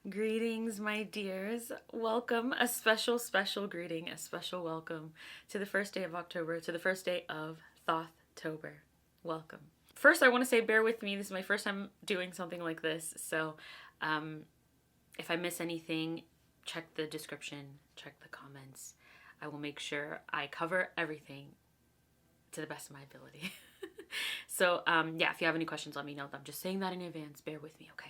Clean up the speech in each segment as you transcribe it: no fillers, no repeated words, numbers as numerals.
Greetings, my dears. Welcome, a special greeting, a special welcome to the first day of October, to the first day of THOTHTOBER. Welcome. First, I want to say bear with me. This is my first time doing something like this, so if I miss anything, check the description, check the comments. I will make sure I cover everything to the best of my ability. So, yeah, if you have any questions, let me know. I'm just saying that in advance. Bear with me, okay?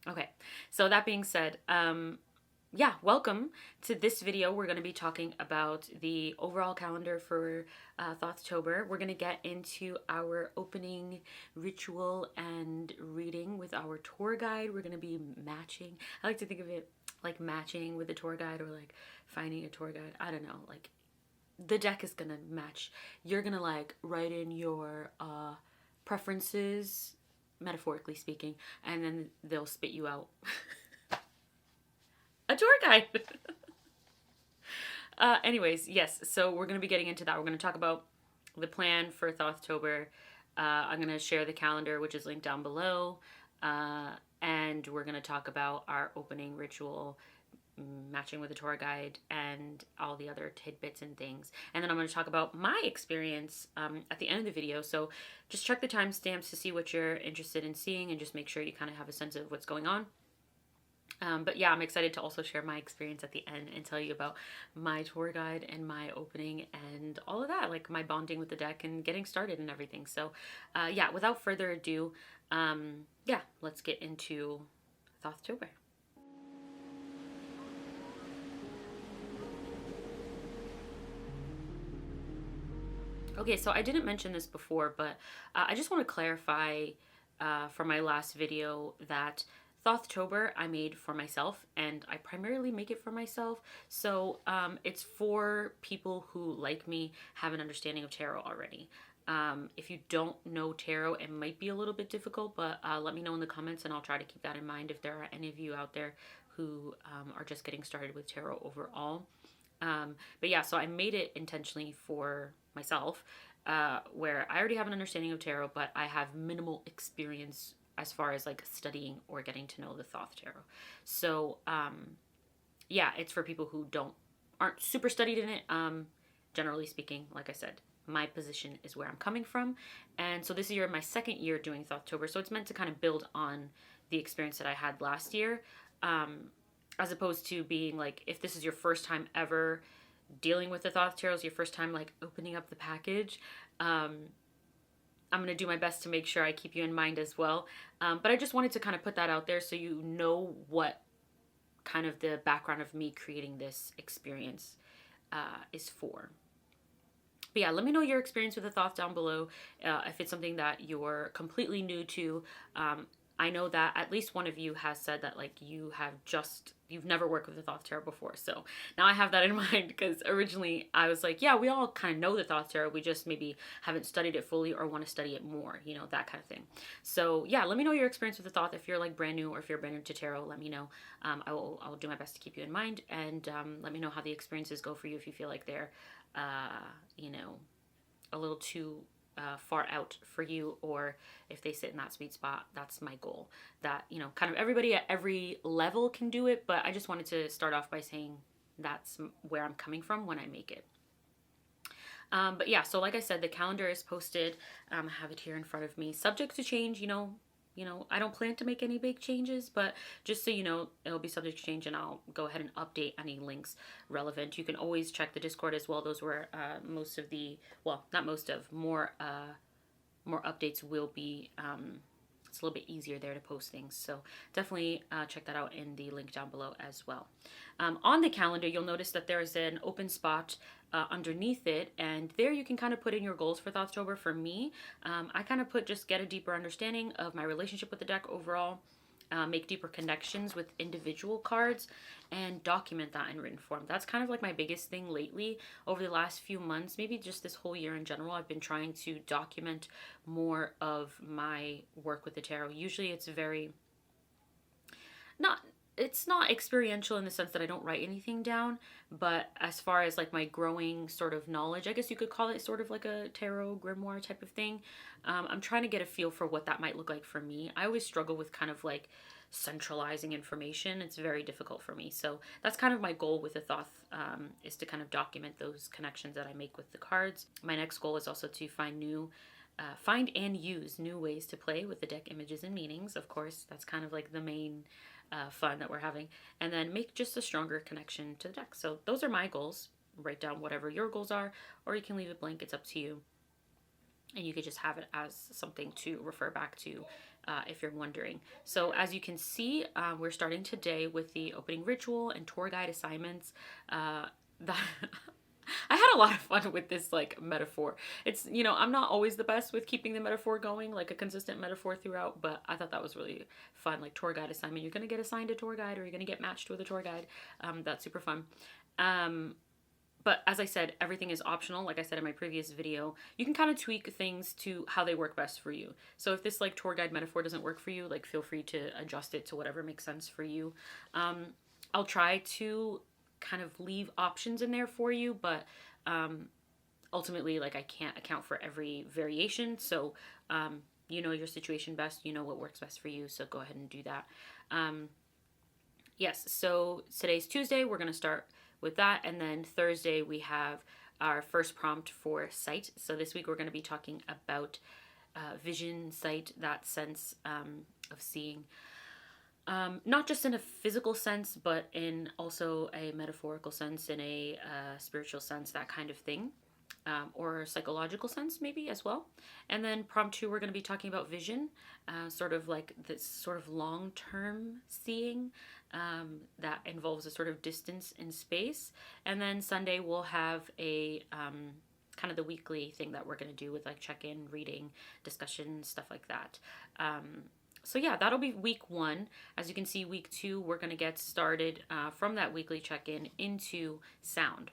Okay, so that being said, yeah, welcome to this video. We're going to be talking about the overall calendar for Thothtober. We're going to get into our opening ritual and reading with our tour guide. We're going to be matching. I like to think of it like matching with a tour guide or like finding a tour guide. I don't know, like the deck is going to match. You're going to like write in your preferences, metaphorically speaking, and then they'll spit you out a tour guide. Anyways, yes, so we're going to be getting into that. We're going to talk about the plan for Thothtober. I'm going to share the calendar, which is linked down below, and we're going to talk about our opening ritual, matching with a tour guide, and all the other tidbits and things. And then I'm going to talk about my experience at the end of the video. So just check the timestamps to see what you're interested in seeing and just make sure you kind of have a sense of what's going on. But yeah, I'm excited to also share my experience at the end and tell you about my tour guide and my opening and all of that, like my bonding with the deck and getting started and everything. So yeah, without further ado, yeah, let's get into Thothtober. Okay, so I didn't mention this before, but I just want to clarify from my last video that Thothtober I made for myself, and I primarily make it for myself. So it's for people who, like me, have an understanding of tarot already. If you don't know tarot, it might be a little bit difficult, but let me know in the comments and I'll try to keep that in mind if there are any of you out there who are just getting started with tarot overall. But yeah, so I made it intentionally for myself, where I already have an understanding of tarot, but I have minimal experience as far as like studying or getting to know the Thoth tarot. So yeah, it's for people who aren't super studied in it. Generally speaking, like I said, my position is where I'm coming from, and so this year, my second year doing Thothtober, so it's meant to kind of build on the experience that I had last year. As opposed to being like, if this is your first time ever dealing with the Thoth tarot, your first time like opening up the package, I'm going to do my best to make sure I keep you in mind as well. But I just wanted to kind of put that out there so you know what kind of the background of me creating this experience is for. But yeah, let me know your experience with the Thoth down below. If it's something that you're completely new to, I know that at least one of you has said that like you've never worked with the Thoth tarot before. So now I have that in mind, because originally I was like, yeah, we all kind of know the Thoth tarot, we just maybe haven't studied it fully or want to study it more, you know, that kind of thing. So yeah, let me know your experience with the Thoth. If you're like brand new or if you're brand new to tarot, let me know. I will do my best to keep you in mind, and let me know how the experiences go for you if you feel like they're you know, a little too far out for you, or if they sit in that sweet spot. That's my goal, that, you know, kind of everybody at every level can do it, but I just wanted to start off by saying that's where I'm coming from when I make it. But yeah, so like I said, the calendar is posted. I have it here in front of me, subject to change. You know, I don't plan to make any big changes, but just so you know, it'll be subject to change, and I'll go ahead and update any links relevant. You can always check the Discord as well. Those were most of the, well, not most of, more updates will be, it's a little bit easier there to post things. So definitely check that out in the link down below as well. On the calendar, you'll notice that there is an open spot underneath it, and there you can kind of put in your goals for Thothtober. For me, I kind of put just get a deeper understanding of my relationship with the deck overall, make deeper connections with individual cards, and document that in written form. That's kind of like my biggest thing lately over the last few months, maybe just this whole year in general. I've been trying to document more of my work with the tarot. Usually it's very it's not experiential in the sense that I don't write anything down, but as far as like my growing sort of knowledge, I guess you could call it sort of like a tarot grimoire type of thing. I'm trying to get a feel for what that might look like for me. I always struggle with kind of like centralizing information. It's very difficult for me. So that's kind of my goal with the Thoth, is to kind of document those connections that I make with the cards. My next goal is also to find and use new ways to play with the deck images and meanings. Of course, that's kind of like the main fun that we're having. And then make just a stronger connection to the deck. So those are my goals. Write down whatever your goals are, or you can leave it blank. It's up to you. And you could just have it as something to refer back to if you're wondering. So as you can see, we're starting today with the opening ritual and tour guide assignments. That I had a lot of fun with this like metaphor. It's, you know, I'm not always the best with keeping the metaphor going, like a consistent metaphor throughout, but I thought that was really fun. Like tour guide assignment, you're going to get assigned a tour guide, or you're going to get matched with a tour guide. That's super fun. But as I said, everything is optional. Like I said in my previous video, you can kind of tweak things to how they work best for you. So if this like tour guide metaphor doesn't work for you, like feel free to adjust it to whatever makes sense for you. I'll try to kind of leave options in there for you, but ultimately, like, I can't account for every variation. So you know your situation best, you know what works best for you, so go ahead and do that. Yes, so today's Tuesday, we're going to start with that, and then Thursday we have our first prompt for sight. So this week we're going to be talking about vision, sight, that sense of seeing. Not just in a physical sense, but in also a metaphorical sense, in a spiritual sense, that kind of thing, or psychological sense maybe as well. And then prompt 2, we're going to be talking about vision, sort of like this sort of long-term seeing that involves a sort of distance in space. And then Sunday we'll have a kind of the weekly thing that we're going to do with like check-in, reading, discussion, stuff like that. So yeah, that'll be week 1. As you can see, week 2, we're going to get started from that weekly check-in into sound.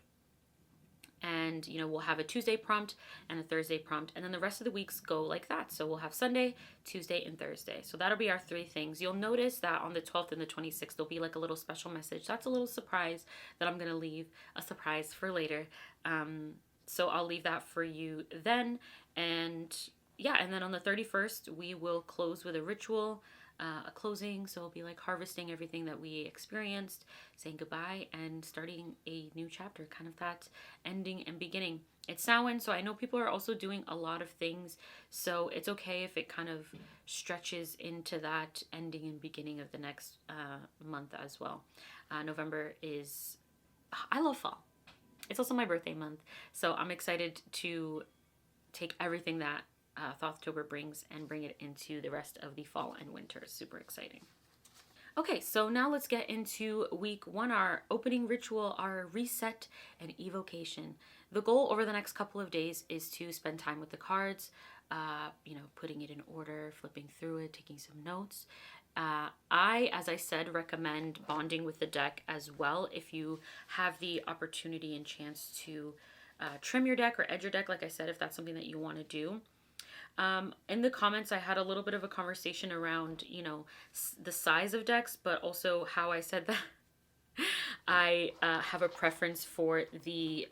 And, you know, we'll have a Tuesday prompt and a Thursday prompt, and then the rest of the weeks go like that. So we'll have Sunday, Tuesday, and Thursday. So that'll be our 3 things. You'll notice that on the 12th and the 26th, there'll be like a little special message. That's a little surprise that I'm going to leave a surprise for later. So I'll leave that for you then. And yeah, and then on the 31st, we will close with a ritual, a closing. So it'll be like harvesting everything that we experienced, saying goodbye, and starting a new chapter, kind of that ending and beginning. It's Samhain, so I know people are also doing a lot of things. So it's okay if it kind of stretches into that ending and beginning of the next month as well. November is, I love fall. It's also my birthday month. So I'm excited to take everything that THOTHTOBER brings and bring it into the rest of the fall and winter. Super exciting. Okay, so now let's get into week 1, our opening ritual, our reset and evocation. The goal over the next couple of days is to spend time with the cards, you know, putting it in order, flipping through it, taking some notes. As I said, recommend bonding with the deck as well if you have the opportunity and chance to trim your deck or edge your deck, like I said, if that's something that you want to do. In the comments, I had a little bit of a conversation around, you know, the size of decks, but also how I said that I have a preference for the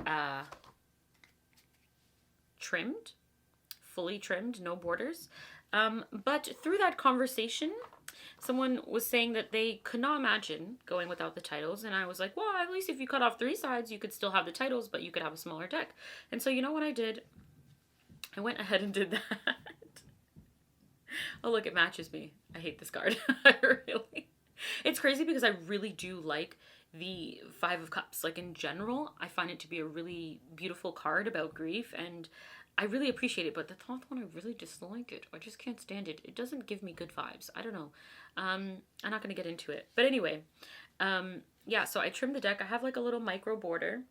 trimmed, fully trimmed, no borders. But through that conversation, someone was saying that they could not imagine going without the titles. And I was like, well, at least if you cut off 3 sides, you could still have the titles, but you could have a smaller deck. And so you know what I did? I went ahead and did that. Oh, look, it matches me. I hate this card. Really. It's crazy because I really do like the 5 of Cups. Like in general, I find it to be a really beautiful card about grief, and I really appreciate it. But the Thoth one, I really dislike it. I just can't stand it. It doesn't give me good vibes. I don't know. I'm not going to get into it. But anyway, yeah, so I trimmed the deck. I have like a little micro border,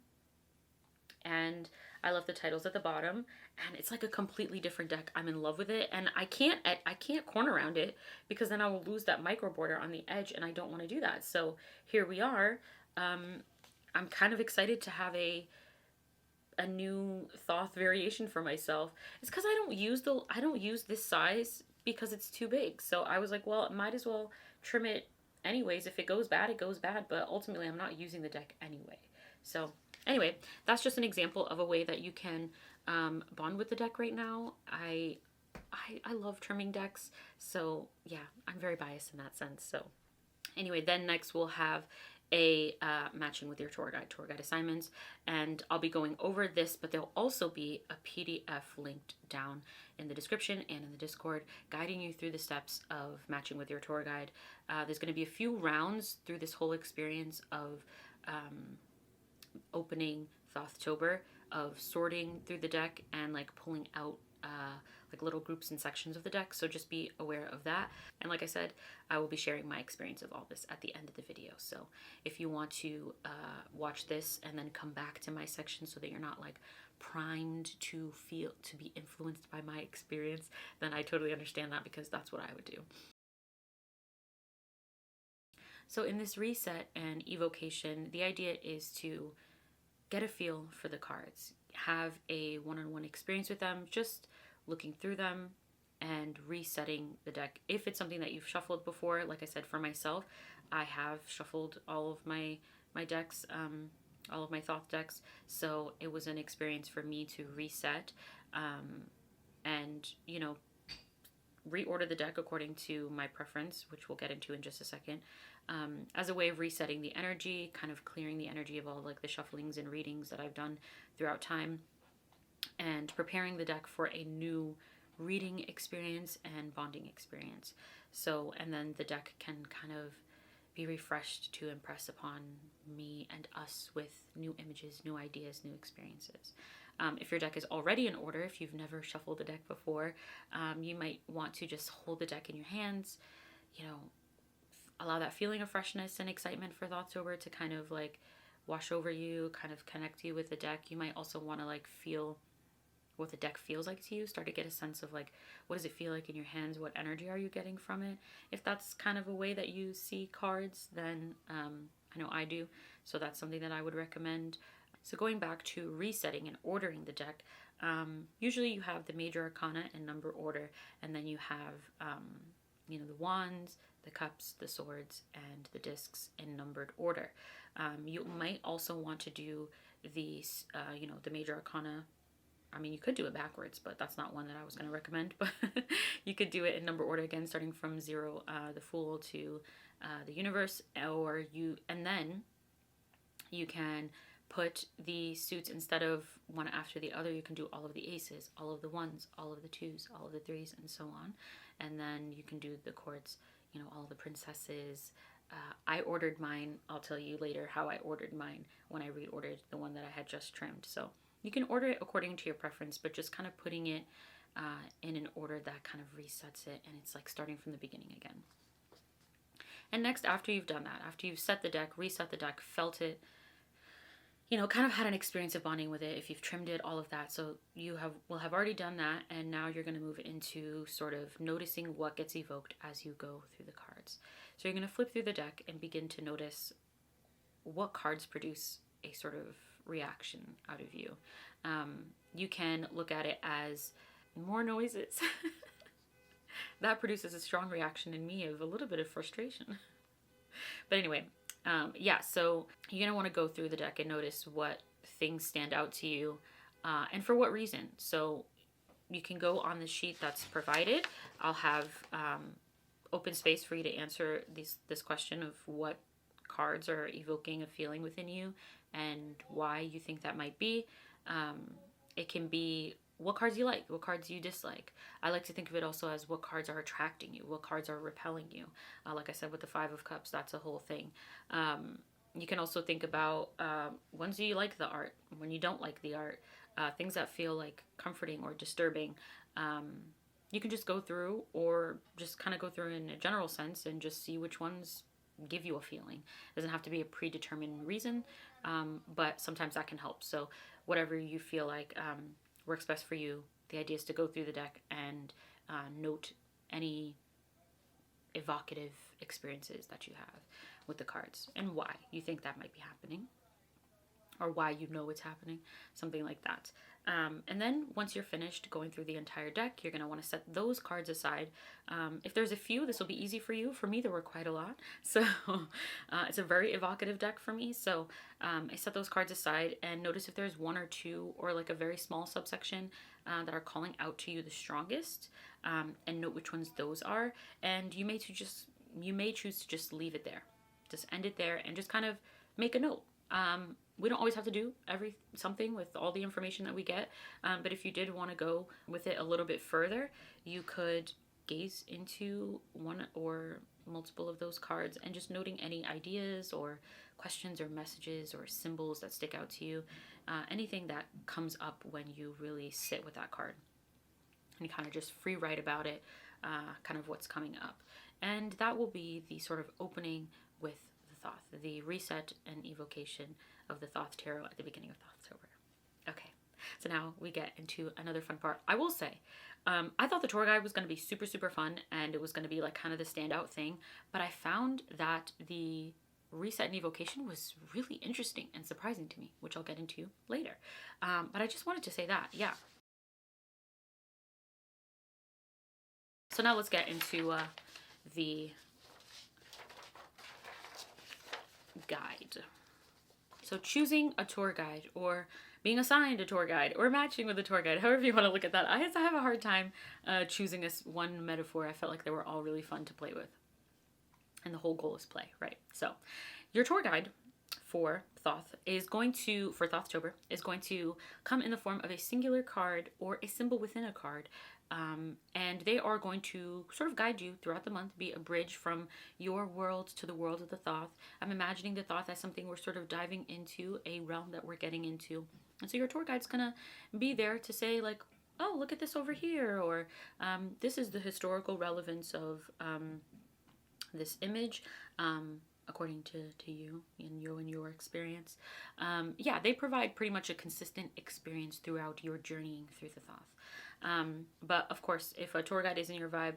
and I left the titles at the bottom, and it's like a completely different deck. I'm in love with it, and I can't corner around it because then I will lose that micro border on the edge, and I don't want to do that. So here we are. I'm kind of excited to have a new Thoth variation for myself. It's because I don't use this size because it's too big. So I was like, well, I might as well trim it anyways. If it goes bad, it goes bad. But ultimately, I'm not using the deck anyway. So anyway, that's just an example of a way that you can bond with the deck right now. I love trimming decks, so yeah, I'm very biased in that sense. So Anyway, then next we'll have a matching with your tour guide assignments, and I'll be going over this, but there'll also be a PDF linked down in the description and in the Discord guiding you through the steps of matching with your tour guide. There's going to be a few rounds through this whole experience of opening Thothtober, of sorting through the deck and like pulling out like little groups and sections of the deck, so just be aware of that. And like I said, I will be sharing my experience of all this at the end of the video, so if you want to watch this and then come back to my section so that you're not like primed to be influenced by my experience, then I totally understand that, because that's what I would do. So in this reset and evocation, the idea is to get a feel for the cards, have a one-on-one experience with them, just looking through them and resetting the deck. If it's something that you've shuffled before, like I said, for myself, I have shuffled all of my decks, all of my Thoth decks, so it was an experience for me to reset and, you know, reorder the deck according to my preference, which we'll get into in just a second, as a way of resetting the energy, kind of clearing the energy of all like the shufflings and readings that I've done throughout time, and preparing the deck for a new reading experience and bonding experience. So, and then the deck can kind of be refreshed to impress upon me and us with new images, new ideas, new experiences. If your deck is already in order, if you've never shuffled the deck before, you might want to just hold the deck in your hands, you know, allow that feeling of freshness and excitement for Thothtober to kind of like wash over you, kind of connect you with the deck. You might also want to like feel what the deck feels like to you, start to get a sense of like, what does it feel like in your hands? What energy are you getting from it? If that's kind of a way that you see cards, then I know I do, so that's something that I would recommend. So going back to resetting and ordering the deck, usually you have the major arcana in number order, and then you have you know, the wands, the cups, the swords, and the discs in numbered order. You might also want to do these, you know, the major arcana. I mean, you could do it backwards, but that's not one that I was going to recommend. But you could do it in number order again, starting from 0, the Fool, to the Universe, and then you can put the suits instead of one after the other. You can do all of the aces, all of the ones, all of the twos, all of the threes, and so on. And then you can do the courts, you know, all of the princesses. I ordered mine. I'll tell you later how I ordered mine when I reordered the one that I had just trimmed. So you can order it according to your preference, but just kind of putting it in an order that kind of resets it, and it's like starting from the beginning again. And next, after you've done that, after you've set the deck, reset the deck, felt it, you know, kind of had an experience of bonding with it, if you've trimmed it, all of that. So you will have already done that, and now you're going to move into sort of noticing what gets evoked as you go through the cards. So you're going to flip through the deck and begin to notice what cards produce a sort of reaction out of you. You can look at it as more noises. That produces a strong reaction in me of a little bit of frustration. But anyway, yeah, so you're going to want to go through the deck and notice what things stand out to you and for what reason. So you can go on the sheet that's provided. I'll have open space for you to answer this question of what cards are evoking a feeling within you and why you think that might be. It can be what cards you like, what cards you dislike. I like to think of it also as what cards are attracting you, what cards are repelling you. Like I said, with the 5 of Cups, that's a whole thing. You can also think about ones you like the art, when you don't like the art, things that feel like comforting or disturbing. You can just go through, or just kind of go through in a general sense and just see which ones give you a feeling. It doesn't have to be a predetermined reason, but sometimes that can help. So whatever you feel like works best for you, the idea is to go through the deck and note any evocative experiences that you have with the cards and why you think that might be happening, or why you know it's happening, something like that. And then once you're finished going through the entire deck, you're going to want to set those cards aside. If there's a few, this will be easy for you. For me, there were quite a lot. So it's a very evocative deck for me. So I set those cards aside and notice if there's 1 or 2 or like a very small subsection that are calling out to you the strongest, and note which ones those are. And you may just you may choose to just leave it there. Just end it there and just kind of make a note. We don't always have to do something with all the information that we get, but if you did want to go with it a little bit further, you could gaze into one or multiple of those cards and just noting any ideas or questions or messages or symbols that stick out to you, anything that comes up when you really sit with that card. And you kind of just free write about it, kind of what's coming up. And that will be the sort of opening with the Thoth, the reset and evocation of the Thoth Tarot at the beginning of October. Okay, so now we get into another fun part. I will say, I thought the tour guide was going to be super, super fun, and it was going to be like kind of the standout thing, but I found that the reset and evocation was really interesting and surprising to me, which I'll get into later. But I just wanted to say that, yeah. So now let's get into the guide. So choosing a tour guide, or being assigned a tour guide, or matching with a tour guide, however you want to look at that. I have a hard time choosing this one metaphor. I felt like they were all really fun to play with. And the whole goal is play, right? So your tour guide for Thoth for Thothtober is going to come in the form of a singular card or a symbol within a card. And they are going to sort of guide you throughout the month, be a bridge from your world to the world of the Thoth. I'm imagining the Thoth as something we're sort of diving into, a realm that we're getting into. And so your tour guide's gonna be there to say like, oh, look at this over here, or this is the historical relevance of this image, according to you and your experience. Yeah, they provide pretty much a consistent experience throughout your journeying through the Thoth. But of course, if a tour guide isn't your vibe,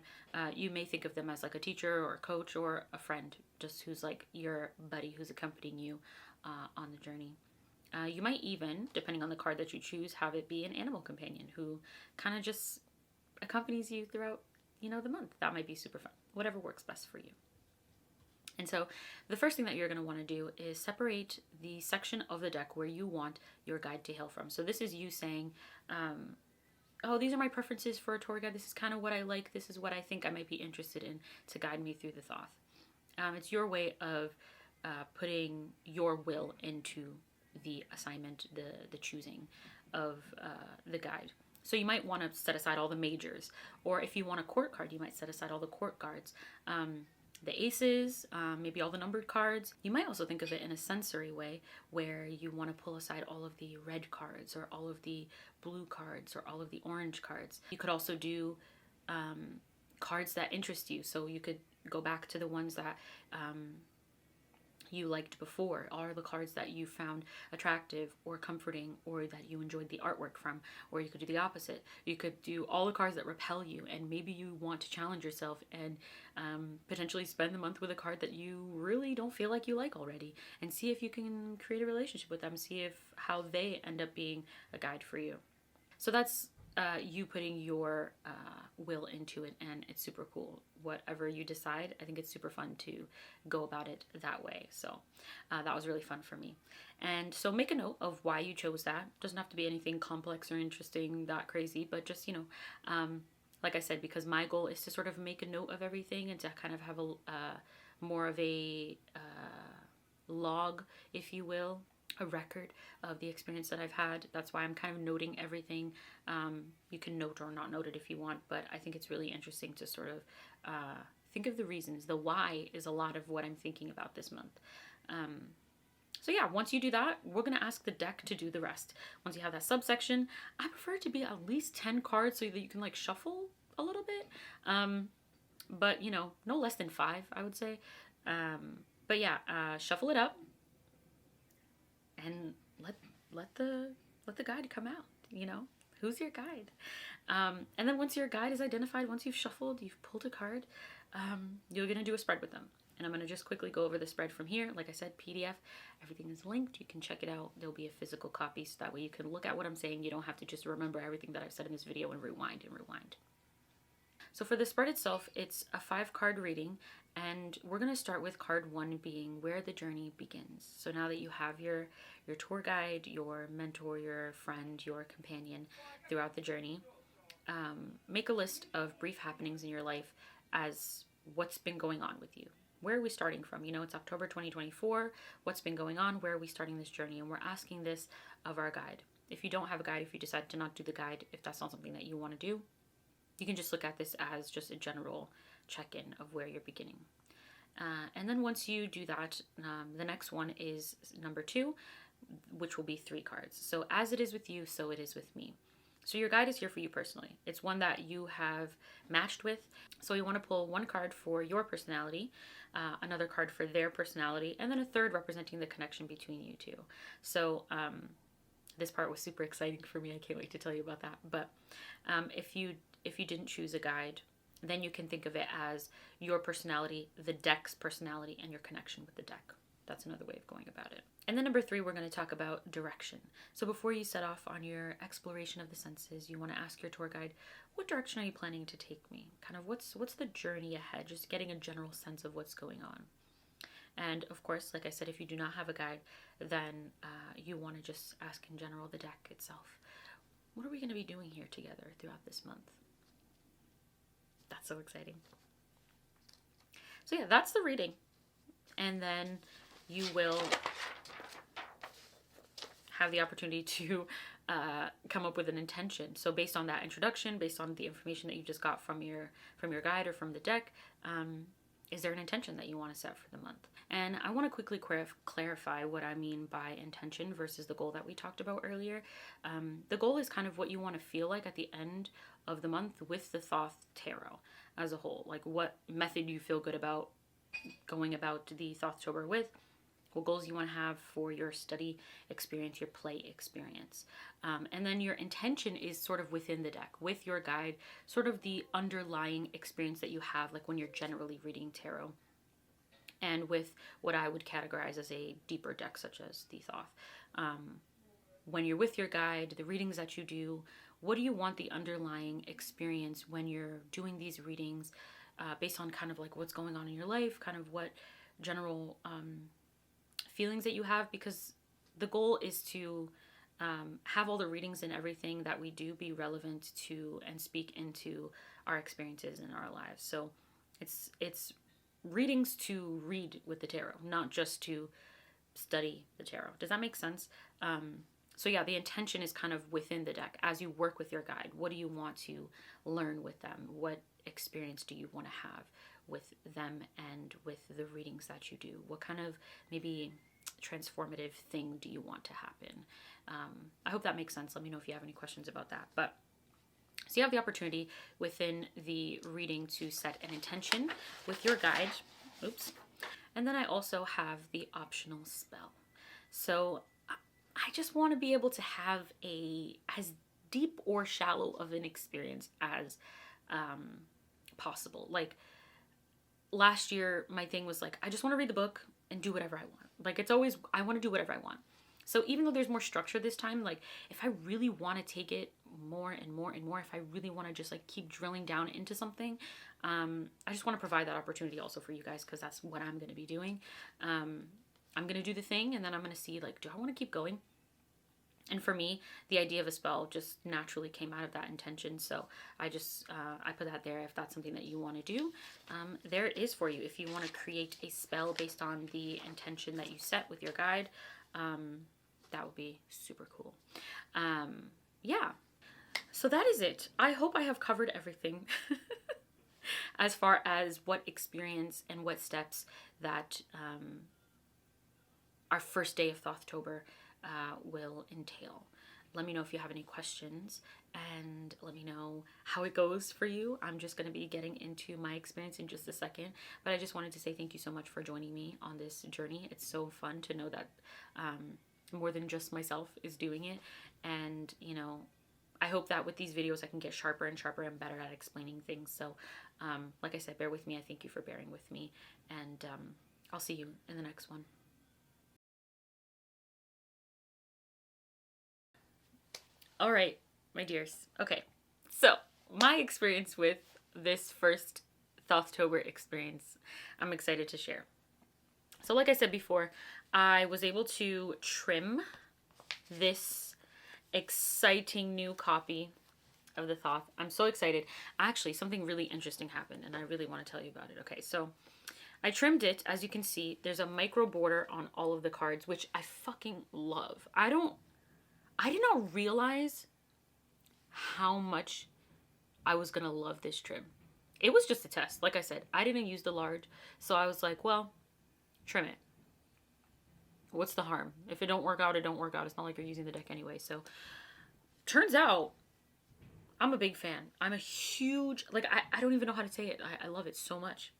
you may think of them as like a teacher or a coach or a friend, just who's like your buddy who's accompanying you on the journey. You might even, depending on the card that you choose, have it be an animal companion who kind of just accompanies you throughout, the month. That might be super fun. Whatever works best for you. And so the first thing that you're going to want to do is separate the section of the deck where you want your guide to hail from. So this is you saying, oh, these are my preferences for a tour guide. This is kind of what I like. This is what I think I might be interested in to guide me through the Thoth. It's your way of putting your will into the assignment, the choosing of the guide. So you might want to set aside all the majors, or if you want a court card, you might set aside all the court cards. The aces, maybe all the numbered cards. You might also think of it in a sensory way where you want to pull aside all of the red cards or all of the blue cards or all of the orange cards. You could also do cards that interest you. So you could go back to the ones that you liked before, or the cards that you found attractive or comforting or that you enjoyed the artwork from. Or you could do the opposite. You could do all the cards that repel you, and maybe you want to challenge yourself and potentially spend the month with a card that you really don't feel like you like already, and see if you can create a relationship with them, see how they end up being a guide for you. So that's you putting your will into it, and it's super cool. Whatever you decide, I think it's super fun to go about it that way. So that was really fun for me. And so make a note of why you chose that. Doesn't have to be anything complex or interesting, that crazy, but just, like I said, because my goal is to sort of make a note of everything and to kind of have a more of a log, if you will, a record of the experience that I've had. That's why I'm kind of noting everything. You can note or not note it if you want, but I think it's really interesting to sort of think of the reasons. The why is a lot of what I'm thinking about this month. So yeah, once you do that, we're going to ask the deck to do the rest. Once you have that subsection, I prefer it to be at least 10 cards so that you can like shuffle a little bit. But no less than 5, I would say. But yeah, shuffle it up and let the guide come out. Who's your guide? And then once your guide is identified, once you've shuffled, you've pulled a card, you're going to do a spread with them. And I'm going to just quickly go over the spread from here. Like I said, PDF, everything is linked. You can check it out. There'll be a physical copy, so that way you can look at what I'm saying. You don't have to just remember everything that I've said in this video and rewind and rewind. So for the spread itself, it's a 5-card reading, and we're going to start with card 1 being where the journey begins. So now that you have your tour guide, your mentor, your friend, your companion throughout the journey, make a list of brief happenings in your life as what's been going on with you. Where are we starting from? You know, it's October 2024. What's been going on? Where are we starting this journey? And we're asking this of our guide. If you don't have a guide, if you decide to not do the guide, if that's not something that you want to do, you can just look at this as just a general check-in of where you're beginning. And then once you do that, the next one is number 2, which will be 3 cards. So as it is with you, so it is with me. So your guide is here for you personally. It's one that you have matched with. So you want to pull 1 card for your personality, another card for their personality, and then a third representing the connection between you two. So this part was super exciting for me. I can't wait to tell you about that. But if you didn't choose a guide, then you can think of it as your personality, the deck's personality, and your connection with the deck. That's another way of going about it. And then number 3, we're going to talk about direction. So before you set off on your exploration of the senses, you want to ask your tour guide, what direction are you planning to take me? Kind of what's the journey ahead? Just getting a general sense of what's going on. And of course, like I said, if you do not have a guide, then you want to just ask in general the deck itself. What are we going to be doing here together throughout this month? That's so exciting. So yeah, that's the reading. And then you will have the opportunity to come up with an intention. So based on that introduction, based on the information that you just got from your guide or from the deck, is there an intention that you want to set for the month? And I want to quickly clarify what I mean by intention versus the goal that we talked about earlier. The goal is kind of what you want to feel like at the end of the month with the Thoth Tarot as a whole. Like what method you feel good about going about the Thothtober with, what goals you want to have for your study experience, your play experience. And then your intention is sort of within the deck, with your guide, sort of the underlying experience that you have, like when you're generally reading tarot. And with what I would categorize as a deeper deck, such as the Thoth. When you're with your guide, the readings that you do, what do you want the underlying experience when you're doing these readings, based on kind of like what's going on in your life, kind of what general feelings that you have, because the goal is to have all the readings and everything that we do be relevant to and speak into our experiences in our lives. So it's readings to read with the tarot, not just to study the tarot. Does that make sense? So yeah, the intention is kind of within the deck as you work with your guide. What do you want to learn with them? What experience do you want to have with them and with the readings that you do? What kind of maybe transformative thing do you want to happen? I hope that makes sense. Let me know if you have any questions about that. But so you have the opportunity within the reading to set an intention with your guide. Oops. And then I also have the optional spell. So I just want to be able to have as deep or shallow of an experience as possible. Like last year, my thing was like, I just want to read the book and do whatever I want. Like it's always, I want to do whatever I want. So even though there's more structure this time, like if I really want to take it more and more and more, if I really want to just like keep drilling down into something, I just want to provide that opportunity also for you guys, because that's what I'm going to be doing. I'm going to do the thing and then I'm going to see like, do I want to keep going? And for me, the idea of a spell just naturally came out of that intention. So I just, I put that there. If that's something that you want to do, there it is for you. If you want to create a spell based on the intention that you set with your guide, that would be super cool. Yeah. So that is it. I hope I have covered everything as far as what experience and what steps that our first day of Thothtober will entail. Let me know if you have any questions and let me know how it goes for you. I'm just going to be getting into my experience in just a second, but I just wanted to say thank you so much for joining me on this journey. It's so fun to know that more than just myself is doing it. And, you know, I hope that with these videos I can get sharper and sharper and better at explaining things. So, like I said, bear with me. I thank you for bearing with me. And I'll see you in the next one. All right, my dears. Okay, so my experience with this first Thothtober experience, I'm excited to share. So like I said before, I was able to trim this exciting new copy of the Thoth. I'm so excited. Actually, something really interesting happened, and I really want to tell you about it. Okay, so I trimmed it. As you can see, there's a micro border on all of the cards, which I fucking love. I did not realize how much I was gonna love this trim. It was just a test. Like I said, I didn't use the large, so I was like, well, trim it. What's the harm? If it don't work out, it don't work out. It's not like you're using the deck anyway. So turns out I'm a big fan. I'm a huge, like, I don't even know how to say it. I love it so much.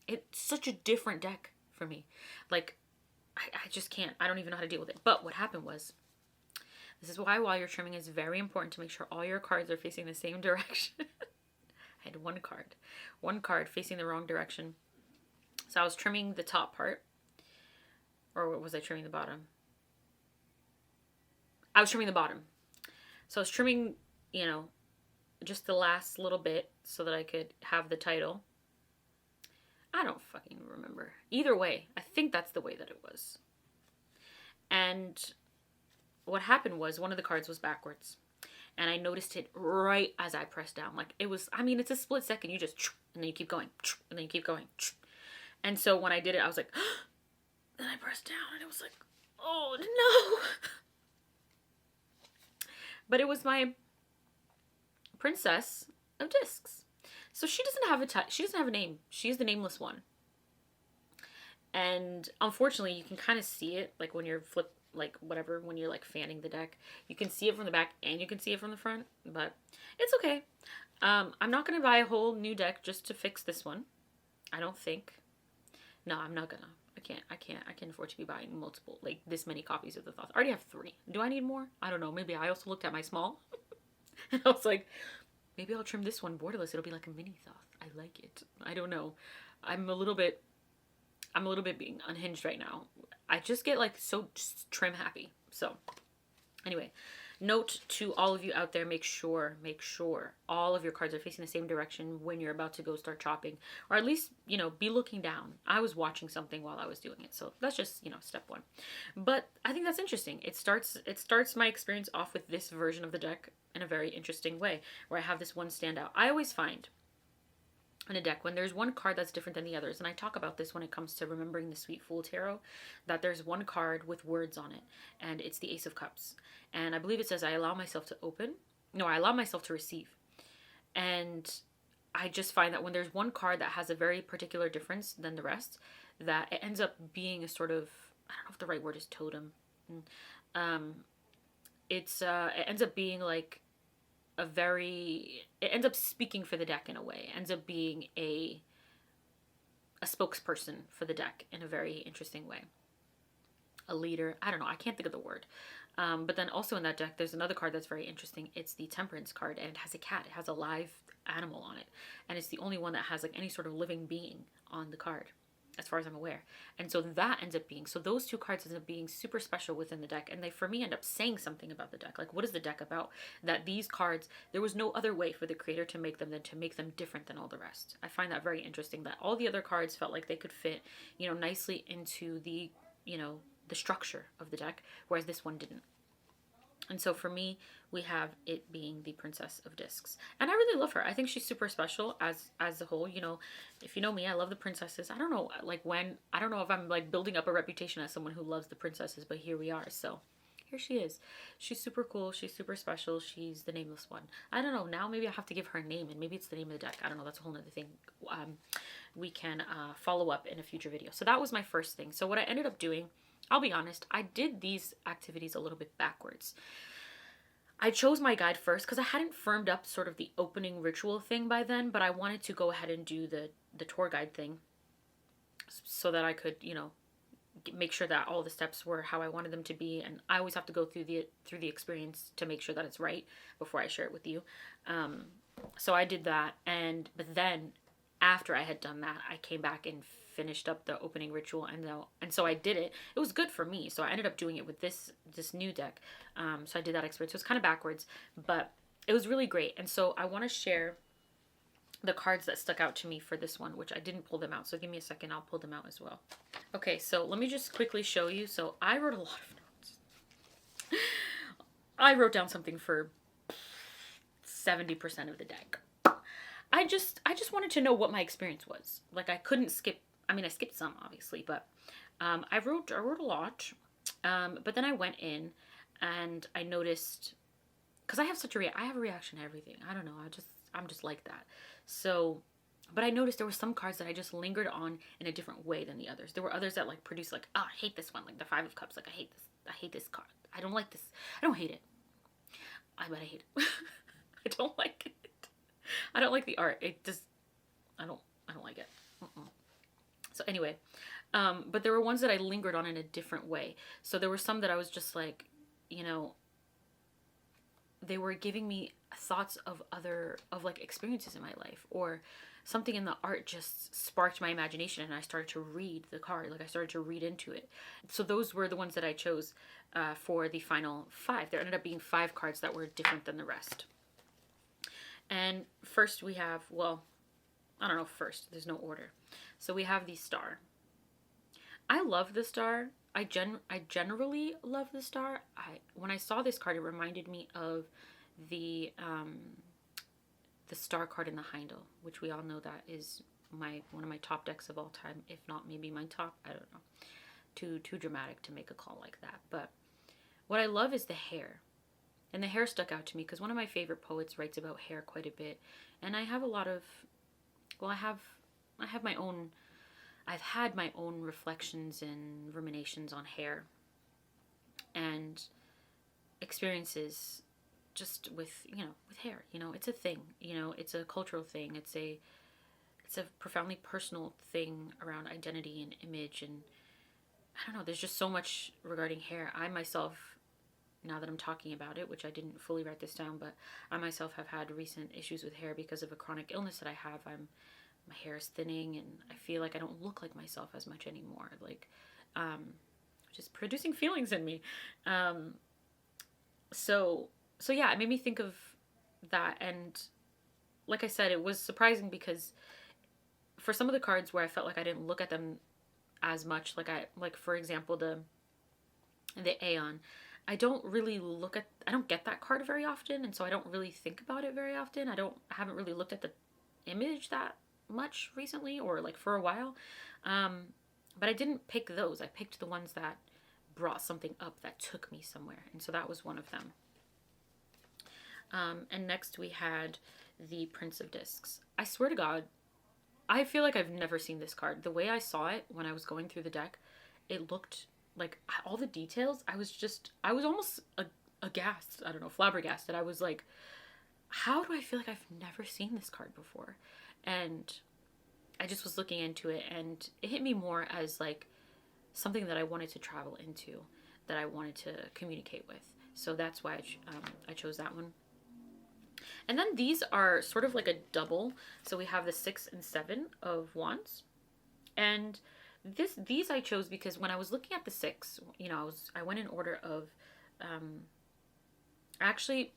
It's such a different deck for me. Like, I just can't. I don't even know how to deal with it. But what happened was, this is why while you're trimming, it's very important to make sure all your cards are facing the same direction. I had one card facing the wrong direction. So I was trimming the top part. Or was I trimming the bottom? I was trimming the bottom. So I was trimming, you know, just the last little bit so that I could have the title. I don't fucking remember. Either way, I think that's the way that it was. And what happened was one of the cards was backwards. And I noticed it right as I pressed down. Like, it was, I mean, it's a split second. You just, and then you keep going, and then you keep going. And so when I did it, I was like, then I pressed down and it was like, oh no. But it was my Princess of Discs. So she doesn't have a name. She's the nameless one. And unfortunately, you can kind of see it, like when you're when you're like fanning the deck, you can see it from the back and you can see it from the front, but it's okay. I'm not going to buy a whole new deck just to fix this one. I don't think. No, I'm not gonna. I can't afford to be buying multiple, like this many copies of the Thoth. I already have 3. Do I need more? I don't know. Maybe I also looked at my small and I was like, maybe I'll trim this one borderless. It'll be like a mini Thoth. I like it. I don't know. I'm a little bit being unhinged right now. I just get like so trim happy. So anyway, note to all of you out there, make sure all of your cards are facing the same direction when you're about to go start chopping, or at least, you know, be looking down. I was watching something while I was doing it, so that's just, you know, step 1. But I think that's interesting. It starts my experience off with this version of the deck in a very interesting way, where I have this one standout. I always find in a deck when there's one card that's different than the others, and I talk about this when it comes to remembering the Sweet Fool Tarot, that there's one card with words on it, and it's the Ace of Cups. And I believe it says, I allow myself to receive. And I just find that when there's one card that has a very particular difference than the rest, that it ends up being a sort of, I don't know if the right word is totem. It ends up being like it ends up speaking for the deck in a way. It ends up being a spokesperson for the deck in a very interesting way. A leader. I don't know. I can't think of the word. But then also in that deck, there's another card that's very interesting. It's the Temperance card, and it has a cat. It has a live animal on it. And it's the only one that has like any sort of living being on the card, as far as I'm aware. And so that ends up being, so those 2 cards end up being super special within the deck. And they, for me, end up saying something about the deck. Like, what is the deck about? That these cards, there was no other way for the creator to make them than to make them different than all the rest. I find that very interesting, that all the other cards felt like they could fit, you know, nicely into the, you know, the structure of the deck, whereas this one didn't. And so for me, we have it being the Princess of Discs. And I really love her. I think she's super special as a whole. You know, if you know me, I love the princesses. I don't know if I'm like building up a reputation as someone who loves the princesses, but here we are. So here she is. She's super cool. She's super special. She's the nameless one. I don't know. Now maybe I have to give her a name, and maybe it's the name of the deck. I don't know. That's a whole nother thing. We can follow up in a future video. So that was my first thing. So what I ended up doing, I'll be honest, I did these activities a little bit backwards. I chose my guide first because I hadn't firmed up sort of the opening ritual thing by then, but I wanted to go ahead and do the tour guide thing so that I could, you know, make sure that all the steps were how I wanted them to be. And I always have to go through the experience to make sure that it's right before I share it with you. So I did that, but then after I had done that, I came back and finished up the opening ritual, and so I did it. It was good for me, so I ended up doing it with this new deck. So I did that experience. So it's kind of backwards, but it was really great. And so I want to share the cards that stuck out to me for this one, which I didn't pull them out. So give me a second, I'll pull them out as well. Okay, so let me just quickly show you. So I wrote a lot of notes. I wrote down something for 70% of the deck. I just wanted to know what my experience was. Like, I couldn't skip. I mean, I skipped some, obviously, but I wrote a lot. But then I went in and I noticed, because I have such a I have a reaction to everything. I don't know. I'm just like that. So, but I noticed there were some cards that I just lingered on in a different way than the others. There were others that like produced like, oh, I hate this one, like the Five of Cups. Like, I hate this. I hate this card. I don't like this. I don't hate it. I hate it. I don't like it. I don't like the art. It just, I don't like it. So anyway, but there were ones that I lingered on in a different way. So there were some that I was just like, you know, they were giving me thoughts of like experiences in my life, or something in the art just sparked my imagination and I started to read the card. Like, I started to read into it. So those were the ones that I chose for the final 5. There ended up being 5 cards that were different than the rest. And first we have, well, I don't know first, there's no order. So we have the Star. I love the Star. I generally love the Star. When I saw this card, it reminded me of the Star card in the Heindel, which we all know that is one of my top decks of all time, if not maybe my top. I don't know. Too dramatic to make a call like that. But what I love is the hair. And the hair stuck out to me because one of my favorite poets writes about hair quite a bit. And I have a lot of, well, I have my own, I've had my own reflections and ruminations on hair and experiences just with, with hair. It's a thing, it's a cultural thing. It's a profoundly personal thing around identity and image. And I don't know, there's just so much regarding hair. I myself, now that I'm talking about it, which I didn't fully write this down, but I myself have had recent issues with hair because of a chronic illness that I have. My hair is thinning and I feel like I don't look like myself as much anymore. Like, just producing feelings in me. So yeah, it made me think of that. And like I said, it was surprising because for some of the cards where I felt like I didn't look at them as much, like for example, the Aeon, I don't get that card very often, and so I don't really think about it very often. I haven't really looked at the image that much recently, or like for a while. But I didn't pick those. I picked the ones that brought something up that took me somewhere, and so that was one of them. And next we had the Prince of Discs. I swear to God, I feel like I've never seen this card. The way I saw it when I was going through the deck, it looked like all the details. I was almost aghast. I don't know, flabbergasted. I was like, how do I feel like I've never seen this card before? And I just was looking into it, and it hit me more as like something that I wanted to travel into, that I wanted to communicate with. So that's why I chose that one. And then these are sort of like a double. So we have the 6 and 7 of Wands. And these I chose because when I was looking at the 6, I went in order of, actually,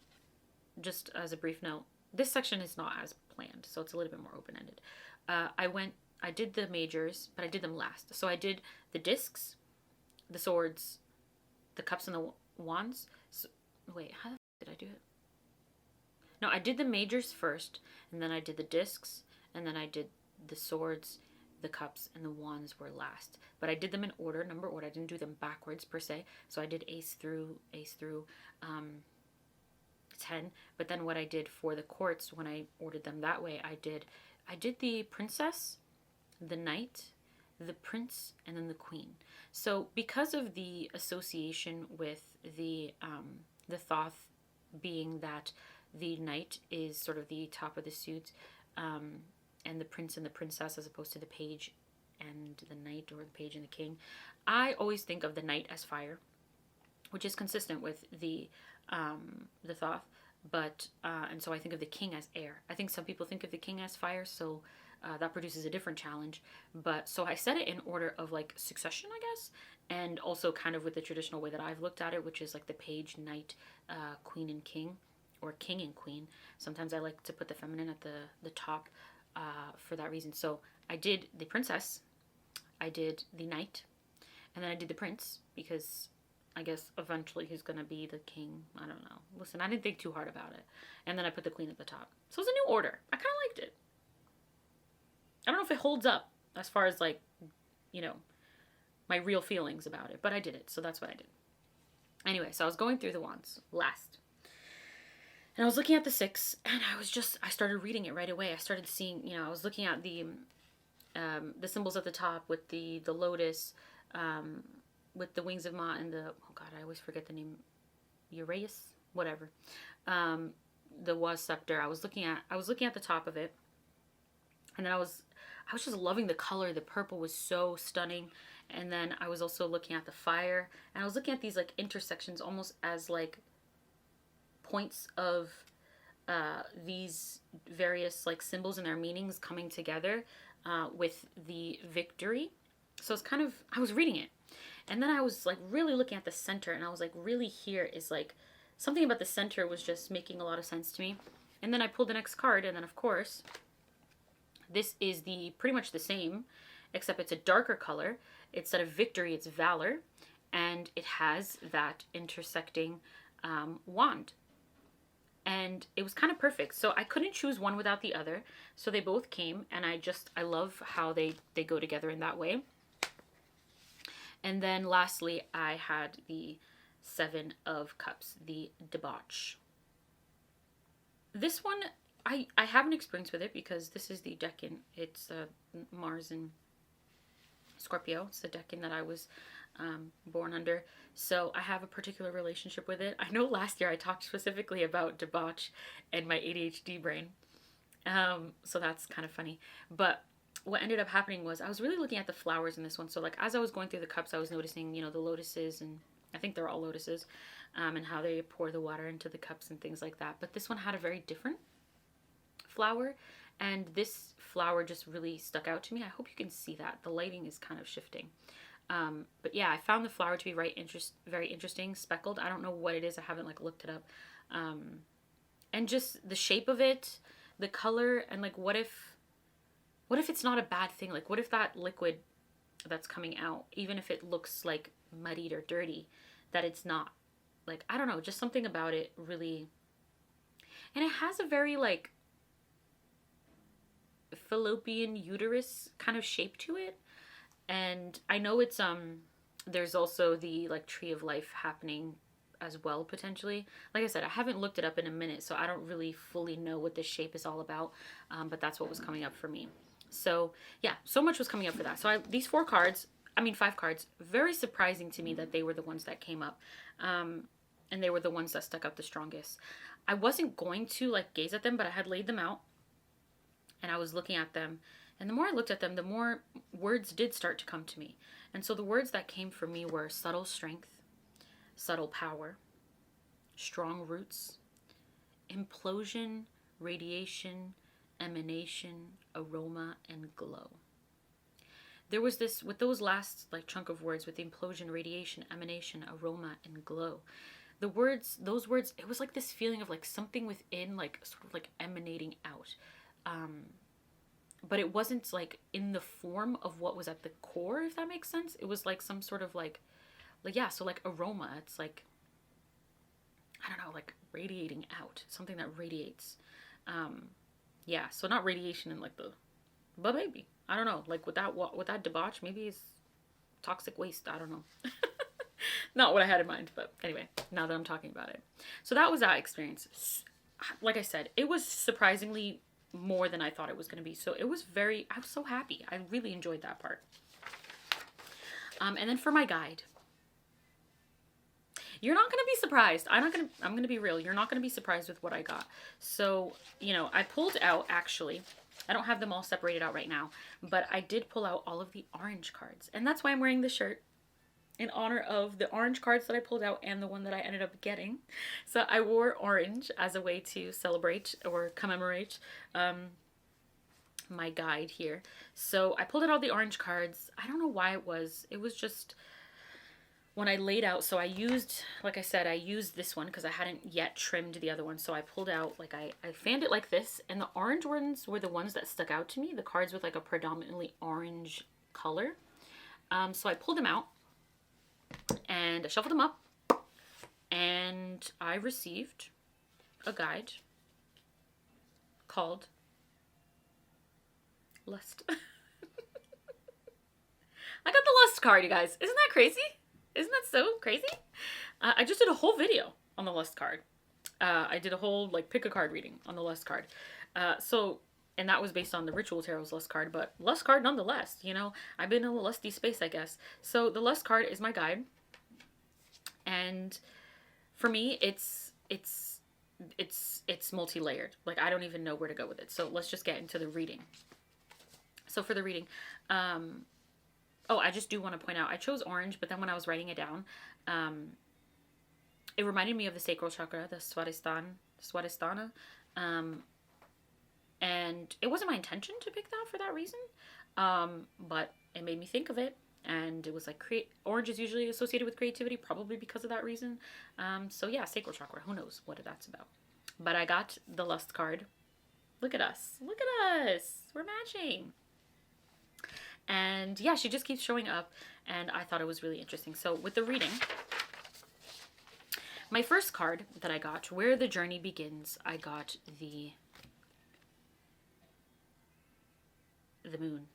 just as a brief note, this section is not as planned, so it's a little bit more open-ended. I did the majors, but I did them last. So I did the discs, the swords, the cups, and the wands. So, wait, how the f did I do it? No, I did the majors first, and then I did the discs, and then I did the swords, the cups, and the wands were last. But I did them in order, number order. I didn't do them backwards per se. So I did ace through 10. But then what I did for the courts, when I ordered them that way, I did the princess, the knight, the prince, and then the queen. So because of the association with the thoth being that the knight is sort of the top of the suit, and the prince and the princess as opposed to the page and the knight, or the page and the king, I always think of the knight as fire, which is consistent with the thoth. But and so I think of the king as air. I think some people think of the king as fire, so that produces a different challenge. But so I set it in order of like succession, I guess, and also kind of with the traditional way that I've looked at it, which is like the page, knight, queen, and king, or king and queen. Sometimes I like to put the feminine at the top for that reason. So I did the princess, I did the knight, and then I did the prince because I guess eventually he's gonna be the king. I don't know. Listen, I didn't think too hard about it. And then I put the queen at the top. So it was a new order. I kind of liked it. I don't know if it holds up as far as like, you know, my real feelings about it, but I did it. So that's what I did. Anyway, so I was going through the wands last. And I was looking at the 6, and I started reading it right away. I started seeing, I was looking at the symbols at the top with the lotus, with the wings of Ma and the, oh God, I always forget the name, Uraeus, whatever. The was scepter. I was looking at the top of it, and then I was just loving the color. The purple was so stunning. And then I was also looking at the fire, and I was looking at these like intersections almost as like points of these various like symbols and their meanings coming together with the victory. So it's kind of, I was reading it, and then I was like really looking at the center, and I was like, really, here is like something about the center was just making a lot of sense to me. And then I pulled the next card, and then of course this is pretty much the same, except it's a darker color. Instead of victory, it's valor, and it has that intersecting wand. And it was kind of perfect. So I couldn't choose one without the other. So they both came, and I love how they go together in that way. And then lastly, I had the 7 of Cups, the debauch. This one, I have an experience with it because this is the decan. It's Mars and Scorpio. It's the decan that I was born under. So I have a particular relationship with it. I know last year I talked specifically about debauch and my ADHD brain. So that's kind of funny. But what ended up happening was I was really looking at the flowers in this one. So like as I was going through the cups, I was noticing, the lotuses, and I think they're all lotuses, and how they pour the water into the cups and things like that. But this one had a very different flower, and this flower just really stuck out to me. I hope you can see that. The lighting is kind of shifting. But yeah, I found the flower to be very interesting, speckled. I don't know what it is. I haven't like looked it up. And just the shape of it, the color, and like what if it's not a bad thing? Like what if that liquid that's coming out, even if it looks like muddied or dirty, that it's not. Like, I don't know, just something about it really. And it has a very like fallopian uterus kind of shape to it. And I know it's there's also the like tree of life happening as well, potentially. Like I said, I haven't looked it up in a minute, so I don't really fully know what this shape is all about, but that's what was coming up for me. So yeah, so much was coming up for that. So these 5 cards, very surprising to me that they were the ones that came up, and they were the ones that stuck out the strongest. I wasn't going to like gaze at them, but I had laid them out, and I was looking at them. And the more I looked at them, the more words did start to come to me. And so the words that came for me were subtle strength, subtle power, strong roots, implosion, radiation, emanation, aroma, and glow. There was this, with those last like chunk of words, with the implosion, radiation, emanation, aroma, and glow. Those words, it was like this feeling of like something within, like sort of like emanating out. But it wasn't like in the form of what was at the core, if that makes sense. It was like some sort of like yeah, so like aroma. It's like, I don't know, like radiating out, something that radiates. Yeah, so not radiation in like but maybe, I don't know, like with that debauch, maybe it's toxic waste. I don't know. Not what I had in mind, but anyway, now that I'm talking about it. So that was that experience. Like I said, it was surprisingly more than I thought it was going to be. So I was so happy. I really enjoyed that part. And then for my guide, you're not going to be surprised. I'm going to be real. You're not going to be surprised with what I got. So, I pulled out, actually, I don't have them all separated out right now, but I did pull out all of the orange cards. And that's why I'm wearing this shirt, in honor of the orange cards that I pulled out and the one that I ended up getting. So I wore orange as a way to celebrate or commemorate my guide here. So I pulled out all the orange cards. I don't know why it was just when I laid out. So I used, like I said, I used this one because I hadn't yet trimmed the other one. So I pulled out, like I fanned it like this, and the orange ones were the ones that stuck out to me, the cards with like a predominantly orange color. So I pulled them out, and and I shuffled them up, and I received a guide called Lust. I got the Lust card, you guys. Isn't that crazy? Isn't that so crazy? I just did a whole video on the Lust card. I did a whole, like, pick a card reading on the Lust card. And that was based on the Ritual Tarot's Lust card, but Lust card nonetheless, you know, I've been in a lusty space, I guess. So the Lust card is my guide. And for me, it's multi-layered. Like, I don't even know where to go with it. So let's just get into the reading. So for the reading, oh, I just do want to point out, I chose orange, but then when I was writing it down, it reminded me of the sacral chakra, the Swadhisthana. And it wasn't my intention to pick that for that reason, but it made me think of it. And it was like, orange is usually associated with creativity, probably because of that reason. So yeah, sacral chakra, who knows what that's about. But I got the Lust card. Look at us. Look at us. We're matching. And yeah, she just keeps showing up, and I thought it was really interesting. So with the reading, my first card that I got, Where the Journey Begins, I got the moon.